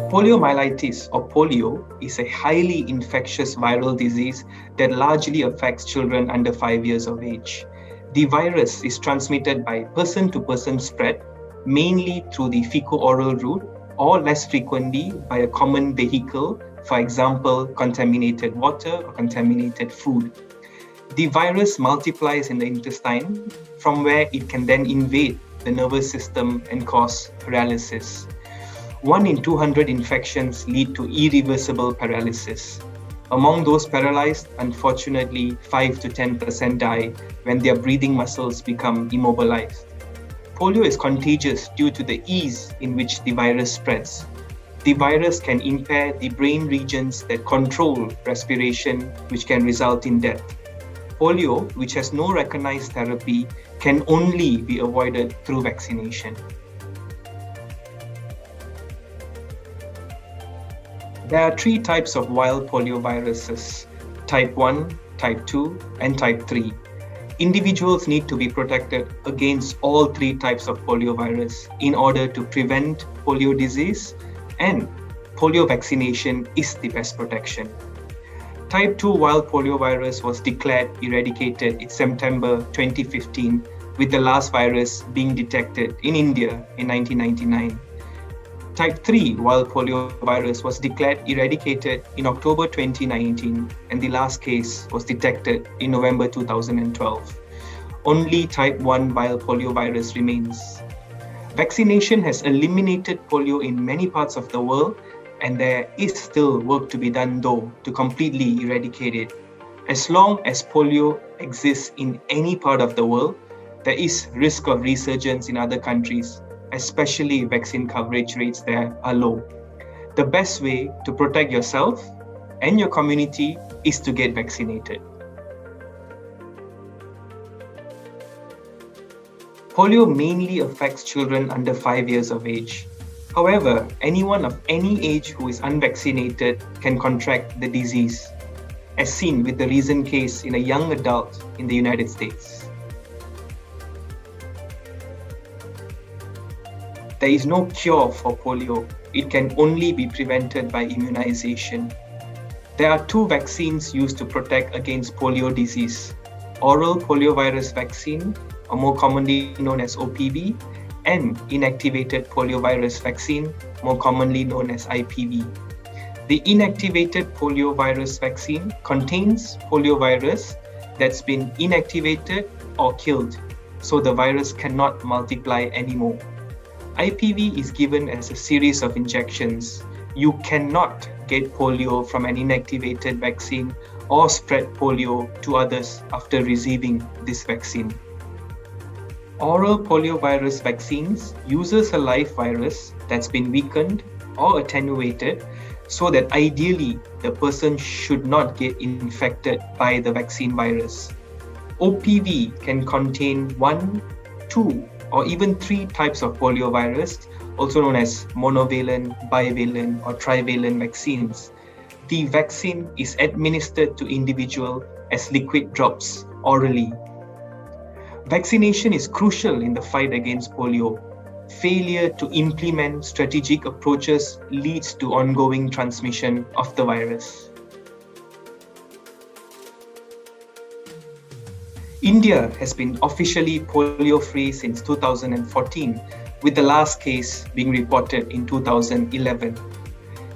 Poliomyelitis or polio is a highly infectious viral disease that largely affects children under 5 years of age. The virus is transmitted by person-to-person spread, mainly through the fecal-oral route, or less frequently by a common vehicle, for example, contaminated water or contaminated food. The virus multiplies in the intestine, from where it can then invade the nervous system and cause paralysis. 1 in 200 infections lead to irreversible paralysis. Among those paralyzed, unfortunately, 5 to 10% die when their breathing muscles become immobilized. Polio is contagious due to the ease in which the virus spreads. The virus can impair the brain regions that control respiration, which can result in death. Polio, which has no recognized therapy, can only be avoided through vaccination. There are 3 types of wild polioviruses: type 1, type 2, and type 3. Individuals need to be protected against all 3 types of poliovirus in order to prevent polio disease, and polio vaccination is the best protection. Type 2 wild poliovirus was declared eradicated in September 2015, with the last virus being detected in India in 1999. Type 3 wild poliovirus was declared eradicated in October 2019, and the last case was detected in November 2012. Only type 1 wild poliovirus remains. Vaccination has eliminated polio in many parts of the world, and there is still work to be done though to completely eradicate it. As long as polio exists in any part of the world, there is risk of resurgence in other countries, especially vaccine coverage rates there are low. The best way to protect yourself and your community is to get vaccinated. Polio mainly affects children under 5 years of age. However, anyone of any age who is unvaccinated can contract the disease, as seen with the recent case in a young adult in the United States. There is no cure for polio. It can only be prevented by immunization. There are 2 vaccines used to protect against polio disease: oral poliovirus vaccine, or more commonly known as OPV, and inactivated poliovirus vaccine, more commonly known as IPV. The inactivated poliovirus vaccine contains poliovirus that's been inactivated or killed, so the virus cannot multiply anymore. IPV is given as a series of injections. You cannot get polio from an inactivated vaccine or spread polio to others after receiving this vaccine. Oral poliovirus vaccines uses a live virus that's been weakened or attenuated so that ideally the person should not get infected by the vaccine virus. OPV can contain 1, 2, or even 3 types of poliovirus, also known as monovalent, bivalent, or trivalent vaccines. The vaccine is administered to individuals as liquid drops orally. Vaccination is crucial in the fight against polio. Failure to implement strategic approaches leads to ongoing transmission of the virus. India has been officially polio-free since 2014, with the last case being reported in 2011.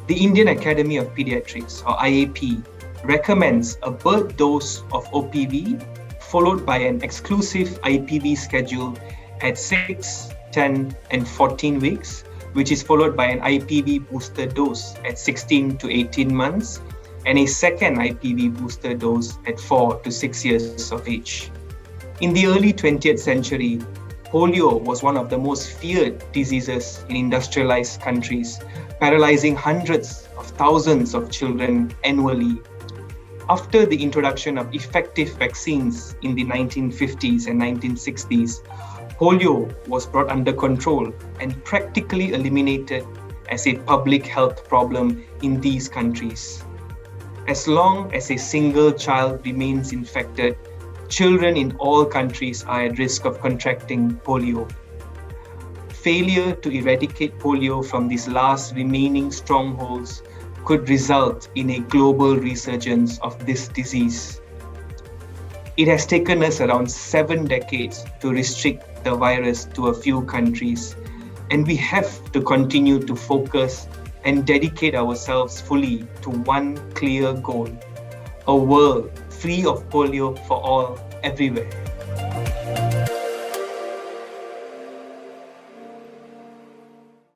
The Indian Academy of Pediatrics, or IAP, recommends a birth dose of OPV followed by an exclusive IPV schedule at 6, 10, and 14 weeks, which is followed by an IPV booster dose at 16 to 18 months and a second IPV booster dose at 4 to 6 years of age. In the early 20th century, polio was one of the most feared diseases in industrialized countries, paralyzing hundreds of thousands of children annually. After the introduction of effective vaccines in the 1950s and 1960s, polio was brought under control and practically eliminated as a public health problem in these countries. As long as a single child remains infected, children in all countries are at risk of contracting polio. failure to eradicate polio from these last remaining strongholds could result in a global resurgence of this disease. It has taken us around 7 decades to restrict the virus to a few countries, and we have to continue to focus and dedicate ourselves fully to one clear goal: a world free of polio for all, everywhere.